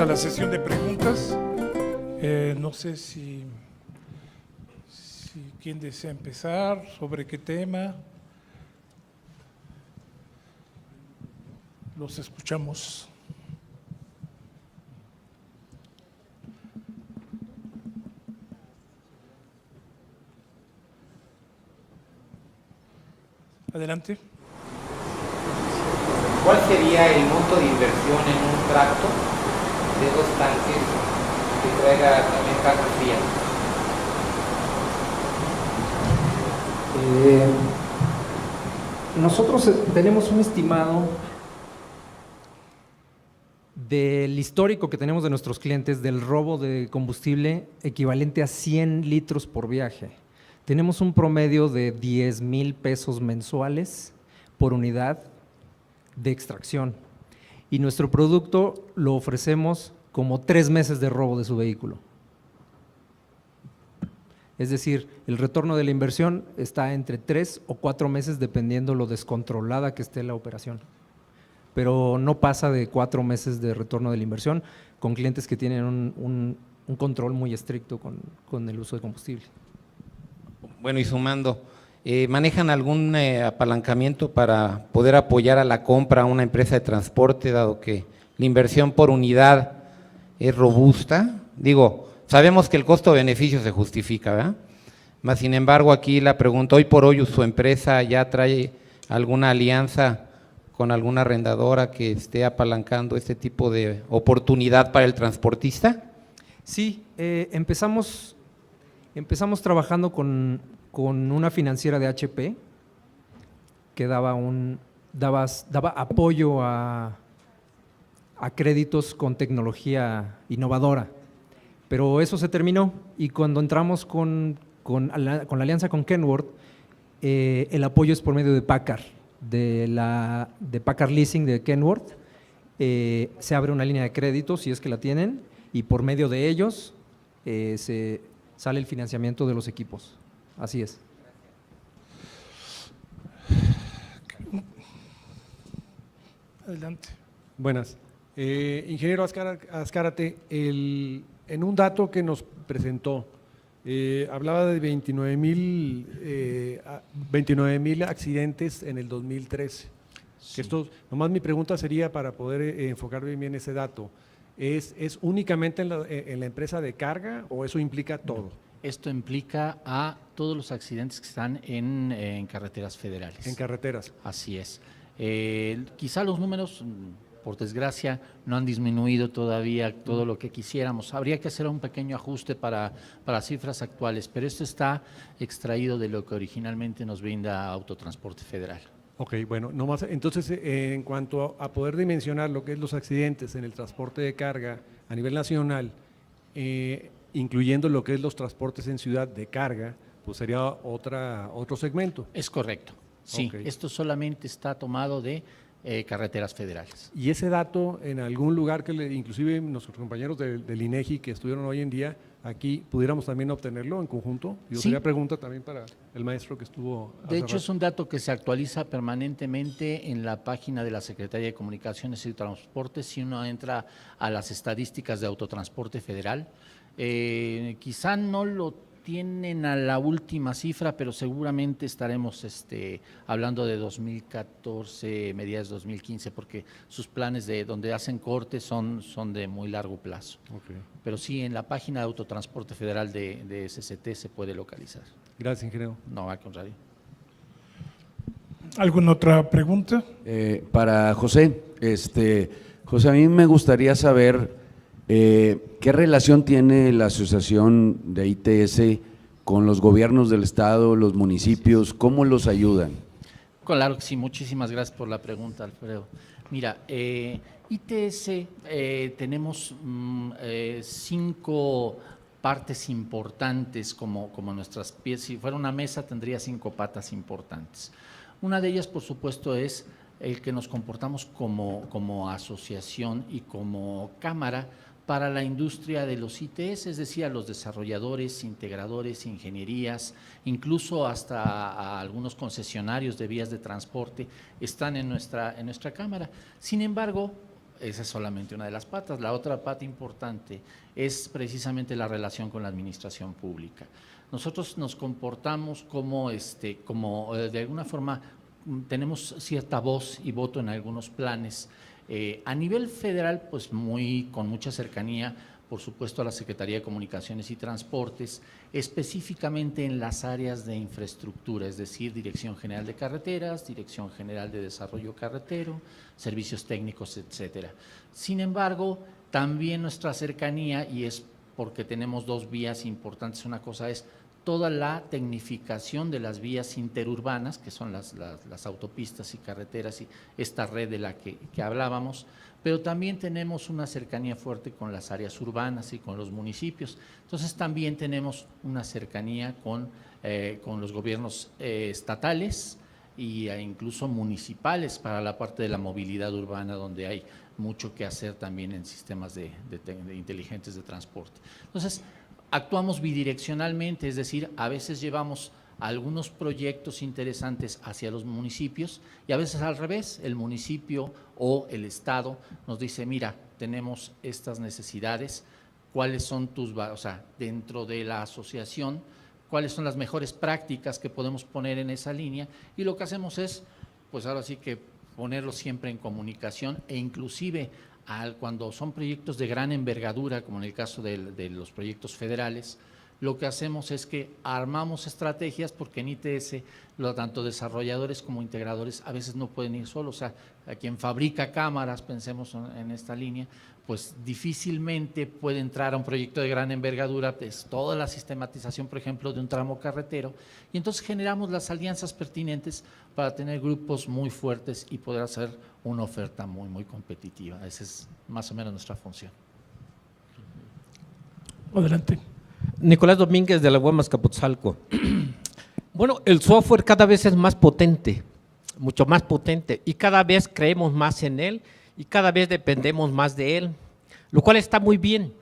a la sesión de preguntas. No sé si quién desea empezar, sobre qué tema. Los escuchamos. Adelante. ¿Cuál sería el monto de inversión en un tracto de 2 tanques que traiga también carga fría? Nosotros tenemos un estimado del histórico que tenemos de nuestros clientes del robo de combustible equivalente a 100 litros por viaje. Tenemos un promedio de 10,000 pesos mensuales por unidad de extracción y nuestro producto lo ofrecemos como 3 meses de robo de su vehículo. Es decir, el retorno de la inversión está entre 3 o 4 meses dependiendo lo descontrolada que esté la operación. Pero no pasa de 4 meses de retorno de la inversión con clientes que tienen un control muy estricto con el uso de combustible. Bueno, y sumando, ¿manejan algún apalancamiento para poder apoyar a la compra a una empresa de transporte, dado que la inversión por unidad es robusta? Digo, sabemos que el costo-beneficio se justifica, ¿verdad? Mas, sin embargo, aquí la pregunta, hoy por hoy, ¿su empresa ya trae alguna alianza con alguna arrendadora que esté apalancando este tipo de oportunidad para el transportista? Sí, empezamos trabajando con una financiera de HP que daba apoyo a créditos con tecnología innovadora, pero eso se terminó y cuando entramos con la alianza con Kenworth, el apoyo es por medio de Packard, de Packard Leasing de Kenworth. Se abre una línea de crédito si es que la tienen y por medio de ellos se sale el financiamiento de los equipos. Así es. Adelante. Buenas. Ingeniero Azcárate, en un dato que nos presentó, hablaba de 29,000 accidentes en el 2013. Sí. Nomás mi pregunta sería para poder enfocar bien ese dato. ¿Es únicamente en la empresa de carga o eso implica todo? Esto implica a todos los accidentes que están en carreteras federales. En carreteras. Así es. Quizá los números, por desgracia, no han disminuido todavía todo lo que quisiéramos. Habría que hacer un pequeño ajuste para cifras actuales, pero esto está extraído de lo que originalmente nos brinda Autotransporte Federal. Ok, bueno, nomás, entonces en cuanto a poder dimensionar lo que es los accidentes en el transporte de carga a nivel nacional, incluyendo lo que es los transportes en ciudad de carga, pues sería otro segmento. Es correcto, sí. Okay. Esto solamente está tomado de carreteras federales. Y ese dato en algún lugar que inclusive nuestros compañeros del INEGI que estuvieron hoy en día aquí, ¿pudiéramos también obtenerlo en conjunto? Y Sí. sería pregunta también para el maestro que estuvo De hace hecho, es rato. un dato que se actualiza permanentemente en la página de la Secretaría de Comunicaciones y Transporte. Si uno entra a las estadísticas de Autotransporte Federal, quizá no lo tienen a la última cifra, pero seguramente estaremos hablando de 2014, mediados de 2015, porque sus planes de donde hacen cortes son de muy largo plazo. Okay. Pero sí, en la página de Autotransporte Federal de SCT se puede localizar. Gracias, ingeniero. No, al contrario. ¿Alguna otra pregunta? Para José, José, a mí me gustaría saber qué relación tiene la asociación de ITS con los gobiernos del estado, los municipios, ¿cómo los ayudan? Claro que sí, muchísimas gracias por la pregunta, Alfredo. Mira, ITS tenemos 5 partes importantes como nuestras piezas. Si fuera una mesa tendría 5 patas importantes. Una de ellas, por supuesto, es el que nos comportamos como asociación y como cámara para la industria de los ITS, es decir, a los desarrolladores, integradores, ingenierías, incluso hasta a algunos concesionarios de vías de transporte están en nuestra cámara. Sin embargo, esa es solamente una de las patas. La otra pata importante es precisamente la relación con la administración pública. Nosotros nos comportamos como de alguna forma tenemos cierta voz y voto en algunos planes. A nivel federal, pues con mucha cercanía, por supuesto, a la Secretaría de Comunicaciones y Transportes, específicamente en las áreas de infraestructura, es decir, Dirección General de Carreteras, Dirección General de Desarrollo Carretero, Servicios Técnicos, etcétera. Sin embargo, también nuestra cercanía, y es porque tenemos dos vías importantes, una cosa es toda la tecnificación de las vías interurbanas, que son las autopistas y carreteras y esta red de la que hablábamos, pero también tenemos una cercanía fuerte con las áreas urbanas y con los municipios. Entonces también tenemos una cercanía con los gobiernos estatales e incluso municipales para la parte de la movilidad urbana, donde hay mucho que hacer también en sistemas de inteligentes de transporte. Entonces, actuamos bidireccionalmente, es decir, a veces llevamos algunos proyectos interesantes hacia los municipios y a veces al revés, el municipio o el estado nos dice, mira, tenemos estas necesidades, cuáles son dentro de la asociación, cuáles son las mejores prácticas que podemos poner en esa línea, y lo que hacemos es, pues ahora sí que ponerlo siempre en comunicación, e inclusive cuando son proyectos de gran envergadura, como en el caso de los proyectos federales, lo que hacemos es que armamos estrategias, porque en ITS, tanto desarrolladores como integradores a veces no pueden ir solos. O sea, a quien fabrica cámaras, pensemos en esta línea, pues difícilmente puede entrar a un proyecto de gran envergadura, pues toda la sistematización, por ejemplo, de un tramo carretero, y entonces generamos las alianzas pertinentes para tener grupos muy fuertes y poder hacer una oferta muy, muy competitiva. Esa es más o menos nuestra función. Adelante. Nicolás Domínguez de la UAM Azcapotzalco. Bueno, el software cada vez es más potente, mucho más potente, y cada vez creemos más en él y cada vez dependemos más de él, lo cual está muy bien.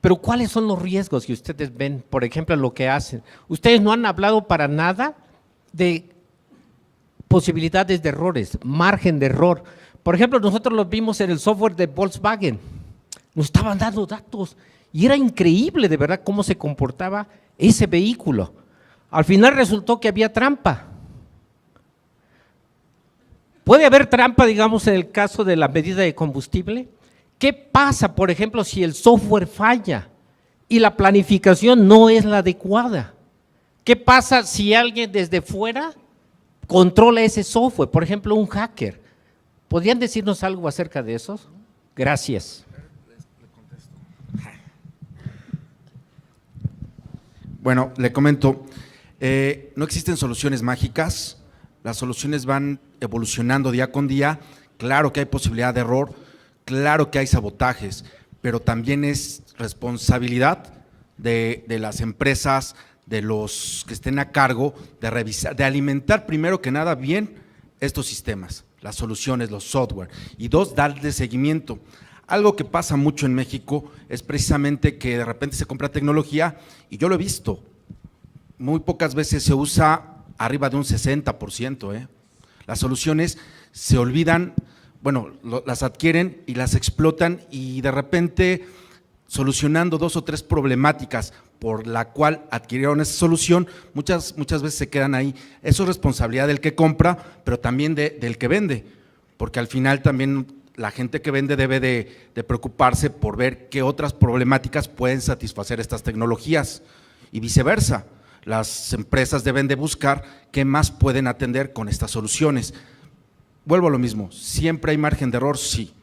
Pero ¿cuáles son los riesgos que ustedes ven, por ejemplo, lo que hacen? Ustedes no han hablado para nada de posibilidades de errores, margen de error. Por ejemplo, nosotros lo vimos en el software de Volkswagen, nos estaban dando datos y era increíble de verdad cómo se comportaba ese vehículo. Al final resultó que había trampa. ¿Puede haber trampa, digamos, en el caso de la medida de combustible? ¿Qué pasa, por ejemplo, si el software falla y la planificación no es la adecuada? ¿Qué pasa si alguien desde fuera controla ese software? Por ejemplo, un hacker. ¿Podrían decirnos algo acerca de eso? Gracias. Bueno, le comento, no existen soluciones mágicas, las soluciones van evolucionando día con día, claro que hay posibilidad de error, claro que hay sabotajes, pero también es responsabilidad de las empresas, de los que estén a cargo, de revisar, de alimentar primero que nada bien estos sistemas, las soluciones, los software, y dos, darle seguimiento. Algo que pasa mucho en México es precisamente que de repente se compra tecnología, y yo lo he visto, muy pocas veces se usa arriba de un 60%. Las soluciones se olvidan, bueno, las adquieren y las explotan, y de repente solucionando 2 o 3 problemáticas por la cual adquirieron esa solución, muchas veces se quedan ahí. Eso es responsabilidad del que compra, pero también del que vende, porque al final también la gente que vende debe de preocuparse por ver qué otras problemáticas pueden satisfacer estas tecnologías, y viceversa. Las empresas deben de buscar qué más pueden atender con estas soluciones. Vuelvo a lo mismo, siempre hay margen de error, sí,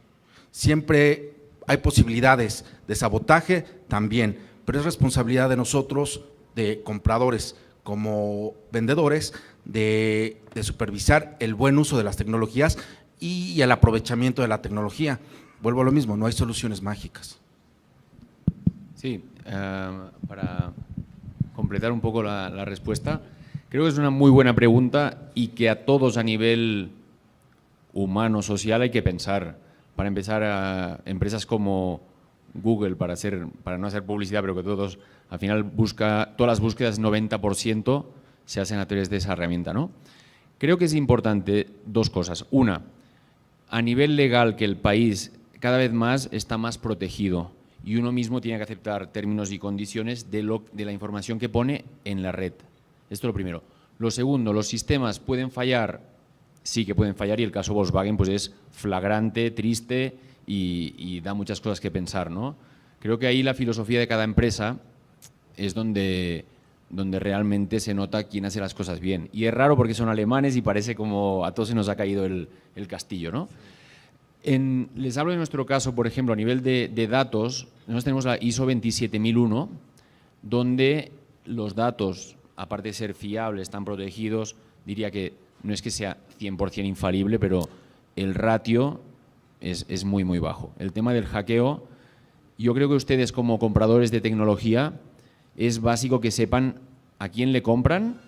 siempre hay posibilidades de sabotaje también, pero es responsabilidad de nosotros, de compradores como vendedores, de supervisar el buen uso de las tecnologías y el aprovechamiento de la tecnología. Vuelvo a lo mismo, no hay soluciones mágicas. Sí, para completar un poco la respuesta, creo que es una muy buena pregunta y que a todos a nivel humano, social, hay que pensar. Para empezar, a empresas como Google, para no hacer publicidad, pero que todos, al final, todas las búsquedas, 90% se hacen a través de esa herramienta, ¿no? Creo que es importante 2 cosas. Una, a nivel legal, que el país cada vez más está más protegido y uno mismo tiene que aceptar términos y condiciones de la información que pone en la red. Esto es lo primero. Lo segundo, los sistemas pueden fallar, sí que pueden fallar, y el caso Volkswagen pues es flagrante, triste y da muchas cosas que pensar, ¿no? Creo que ahí la filosofía de cada empresa es donde realmente se nota quién hace las cosas bien. Y es raro porque son alemanes y parece como a todos se nos ha caído el castillo, ¿no? Les hablo de nuestro caso, por ejemplo, a nivel de datos. Nosotros tenemos la ISO 27001, donde los datos, aparte de ser fiables, están protegidos. Diría que no es que sea 100% infalible, pero el ratio es muy, muy bajo. El tema del hackeo, yo creo que ustedes como compradores de tecnología es básico que sepan a quién le compran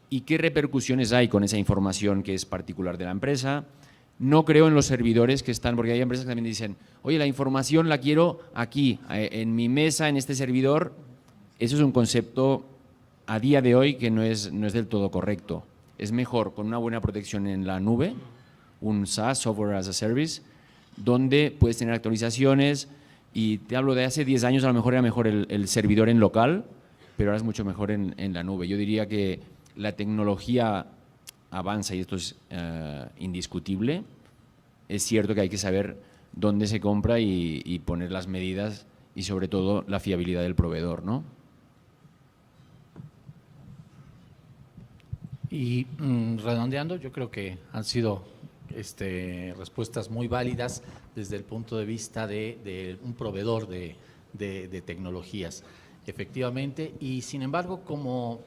y qué repercusiones hay con esa información que es particular de la empresa. No creo en los servidores que están, porque hay empresas que también dicen, oye, la información la quiero aquí, en mi mesa, en este servidor. Eso es un concepto a día de hoy que no es del todo correcto. Es mejor con una buena protección en la nube, un SaaS, Software as a Service, donde puedes tener actualizaciones, y te hablo de hace 10 años, a lo mejor era mejor el servidor en local, pero ahora es mucho mejor en la nube. Yo diría que la tecnología avanza y esto es indiscutible. Es cierto que hay que saber dónde se compra y poner las medidas y sobre todo la fiabilidad del proveedor, ¿no? Y redondeando, yo creo que han sido respuestas muy válidas desde el punto de vista de un proveedor de tecnologías, efectivamente. Y sin embargo,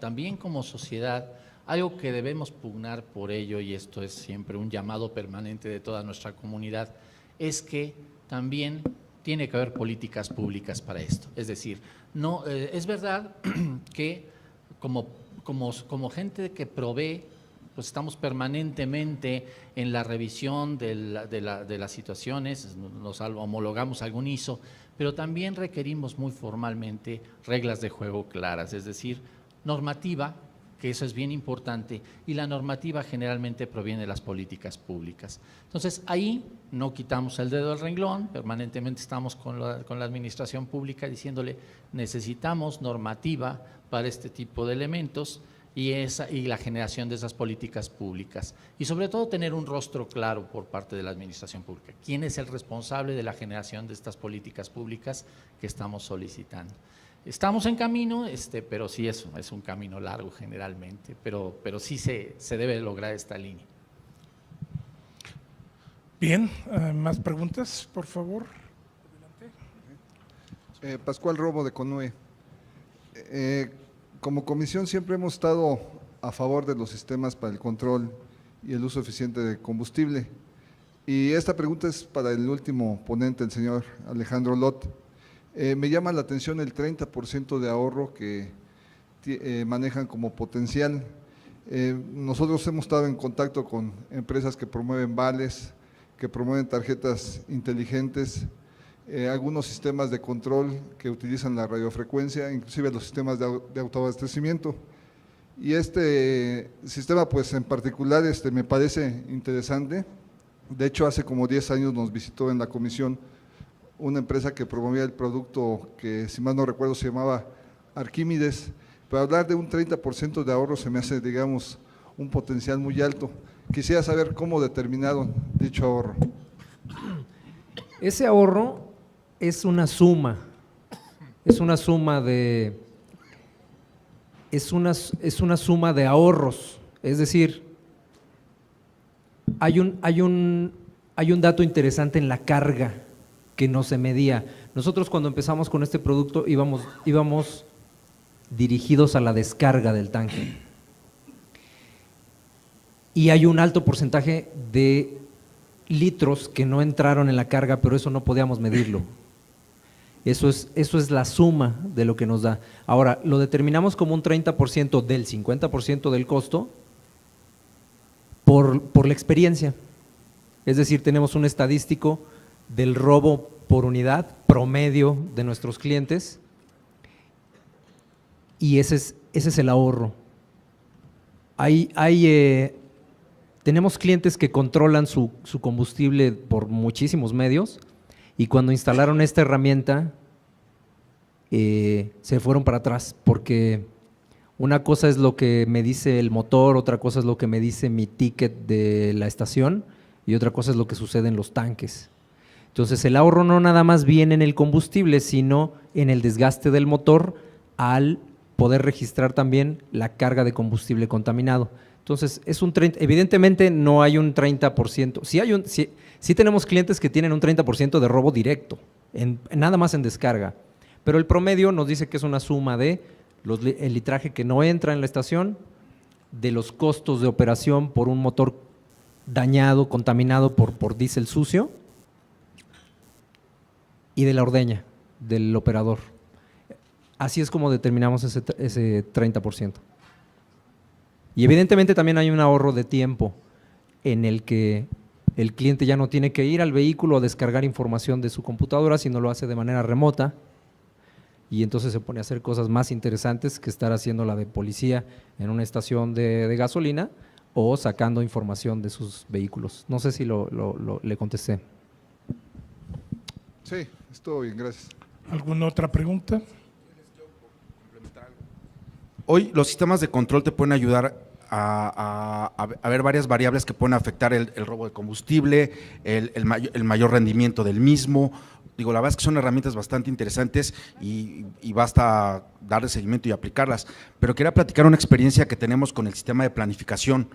también como sociedad, algo que debemos pugnar por ello, y esto es siempre un llamado permanente de toda nuestra comunidad, es que también tiene que haber políticas públicas para esto. Es decir, no, es verdad que como gente que provee, pues estamos permanentemente en la revisión de las situaciones, nos homologamos algún ISO, pero también requerimos muy formalmente reglas de juego claras, es decir, normativa, que eso es bien importante, y la normativa generalmente proviene de las políticas públicas. Entonces, ahí no quitamos el dedo del renglón, permanentemente estamos con la administración pública diciéndole, necesitamos normativa para este tipo de elementos y la generación de esas políticas públicas. Y sobre todo tener un rostro claro por parte de la administración pública. ¿Quién es el responsable de la generación de estas políticas públicas que estamos solicitando? Estamos en camino, pero sí es un camino largo generalmente, pero sí se debe lograr esta línea. Bien, ¿más preguntas, por favor? Pascual Robo, de CONUE. Como comisión siempre hemos estado a favor de los sistemas para el control y el uso eficiente de combustible. Y esta pregunta es para el último ponente, el señor Alejandro Lot. Me llama la atención el 30% de ahorro que manejan como potencial. Nosotros hemos estado en contacto con empresas que promueven vales, que promueven tarjetas inteligentes, algunos sistemas de control que utilizan la radiofrecuencia, inclusive los sistemas de autoabastecimiento. Y este sistema, pues en particular, me parece interesante. De hecho, hace como 10 años nos visitó en la comisión una empresa que promovía el producto que, si mal no recuerdo, se llamaba Arquímedes. Pero hablar de un 30% de ahorro se me hace, digamos, un potencial muy alto. Quisiera saber cómo determinaron dicho ahorro. Ese ahorro es una suma de ahorros, es decir, hay un dato interesante en la carga que no se medía. Nosotros cuando empezamos con este producto íbamos dirigidos a la descarga del tanque. Y hay un alto porcentaje de litros que no entraron en la carga, pero eso no podíamos medirlo. Eso es la suma de lo que nos da. Ahora, lo determinamos como un 30% del 50% del costo por la experiencia. Es decir, tenemos un estadístico del robo por unidad promedio de nuestros clientes y ese es el ahorro. Hay tenemos clientes que controlan su combustible por muchísimos medios y cuando instalaron esta herramienta se fueron para atrás porque una cosa es lo que me dice el motor, otra cosa es lo que me dice mi ticket de la estación y otra cosa es lo que sucede en los tanques. Entonces el ahorro no nada más viene en el combustible, sino en el desgaste del motor al poder registrar también la carga de combustible contaminado. Entonces, es un 30%, evidentemente no hay un 30%, sí tenemos clientes que tienen un 30% de robo directo, nada más en descarga, pero el promedio nos dice que es una suma de el litraje que no entra en la estación, de los costos de operación por un motor dañado, contaminado por diésel sucio y de la ordeña del operador. Así es como determinamos ese 30%. Y evidentemente también hay un ahorro de tiempo en el que el cliente ya no tiene que ir al vehículo a descargar información de su computadora, sino lo hace de manera remota y entonces se pone a hacer cosas más interesantes que estar haciendo la de policía en una estación de gasolina o sacando información de sus vehículos. No sé si le contesté. Sí, estuvo bien, gracias. ¿Alguna otra pregunta? Hoy los sistemas de control te pueden ayudar a ver varias variables que pueden afectar el robo de combustible, el mayor rendimiento del mismo. Digo, la verdad es que son herramientas bastante interesantes y basta darle seguimiento y aplicarlas. Pero quería platicar una experiencia que tenemos con el sistema de planificación.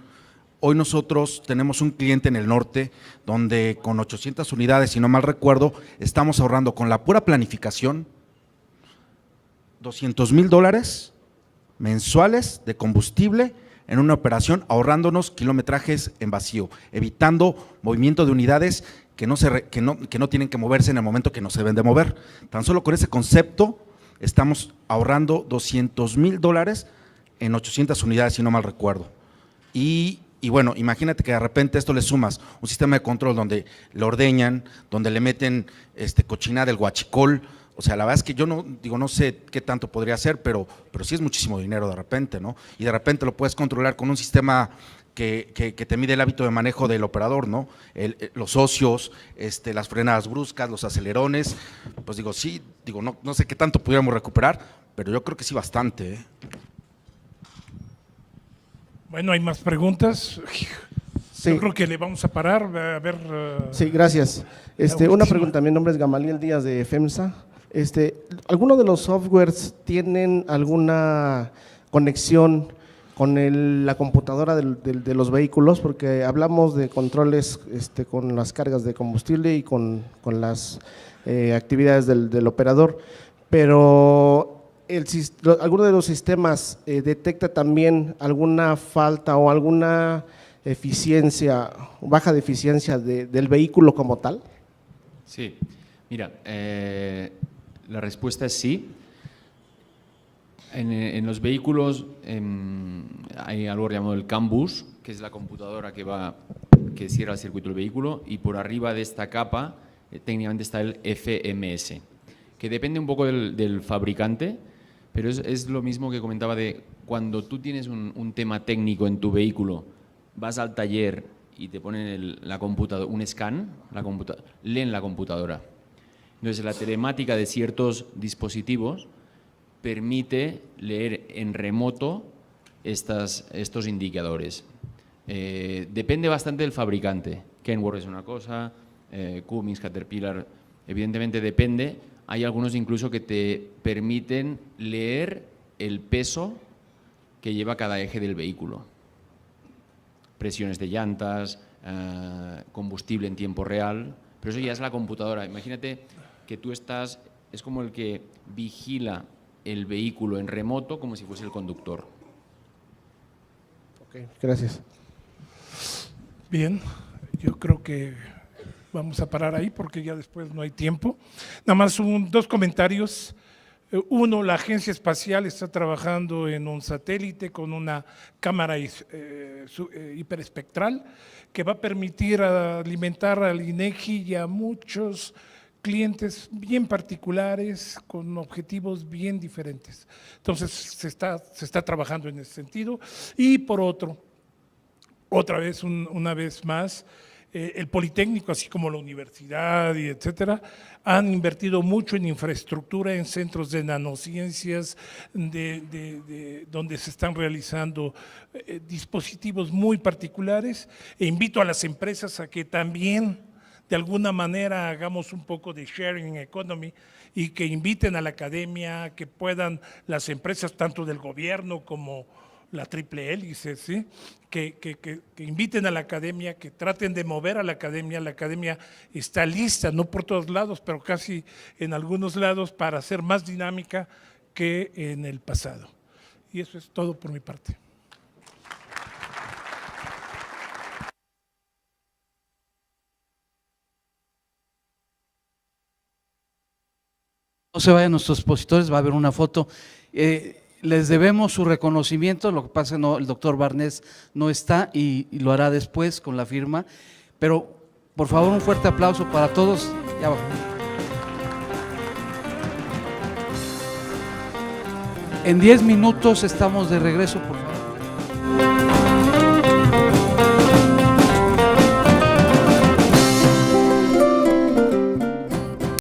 Hoy nosotros tenemos un cliente en el norte donde con 800 unidades, si no mal recuerdo, estamos ahorrando con la pura planificación $200,000 mensuales de combustible en una operación, ahorrándonos kilometrajes en vacío, evitando movimiento de unidades que no tienen que moverse en el momento que no se deben de mover. Tan solo con ese concepto estamos ahorrando $200,000 en 800 unidades, si no mal recuerdo. Y bueno, imagínate que de repente esto le sumas un sistema de control donde le ordeñan, donde le meten cochinada del huachicol. O sea, la verdad es que yo no sé qué tanto podría hacer, pero sí es muchísimo dinero de repente, ¿no? Y de repente lo puedes controlar con un sistema que te mide el hábito de manejo del operador, ¿no? Los ocios, las frenadas bruscas, los acelerones. Pues no sé qué tanto pudiéramos recuperar, pero yo creo que sí bastante, ¿eh? Bueno, ¿hay más preguntas? Sí. Yo creo que le vamos a parar, a ver… Sí, gracias. Una pregunta, mi nombre es Gamaliel Díaz de FEMSA. ¿Alguno de los softwares tienen alguna conexión con la computadora de los vehículos? Porque hablamos de controles con las cargas de combustible y con las actividades del operador, pero ¿alguno de los sistemas detecta también alguna falta o alguna baja de eficiencia del vehículo como tal? Sí, mira, la respuesta es sí. En los vehículos hay algo llamado el CAN bus, que es la computadora que cierra el circuito del vehículo, y por arriba de esta capa técnicamente está el FMS, que depende un poco del fabricante, pero es lo mismo que comentaba de cuando tú tienes un tema técnico en tu vehículo, vas al taller y te ponen la computadora, un scan, leen la computadora. Entonces, la telemática de ciertos dispositivos permite leer en remoto estos indicadores. Depende bastante del fabricante. Kenworth es una cosa, Cummins, Caterpillar, evidentemente depende. Hay algunos incluso que te permiten leer el peso que lleva cada eje del vehículo. Presiones de llantas, combustible en tiempo real, pero eso ya es la computadora. Imagínate que tú es como el que vigila el vehículo en remoto como si fuese el conductor. Ok, gracias. Bien, yo creo que vamos a parar ahí porque ya después no hay tiempo. Nada más dos comentarios. Uno, la agencia espacial está trabajando en un satélite con una cámara hiperespectral que va a permitir alimentar al INEGI y a muchos clientes bien particulares con objetivos bien diferentes. Entonces, se está trabajando en ese sentido. Y por otro, otra vez, una vez más, el Politécnico, así como la universidad y etcétera, han invertido mucho en infraestructura, en centros de nanociencias, donde se están realizando dispositivos muy particulares, e invito a las empresas a que también de alguna manera hagamos un poco de sharing economy y que inviten a la academia, que puedan las empresas tanto del gobierno como la triple hélice, ¿sí? que inviten a la academia, que traten de mover a la academia está lista, no por todos lados, pero casi en algunos lados para ser más dinámica que en el pasado. Y eso es todo por mi parte. No se vayan nuestros expositores, va a haber una foto. Les debemos su reconocimiento, lo que pasa es que el doctor Barnés no está y lo hará después con la firma, pero por favor un fuerte aplauso para todos. Ya va. En 10 minutos estamos de regreso, por favor.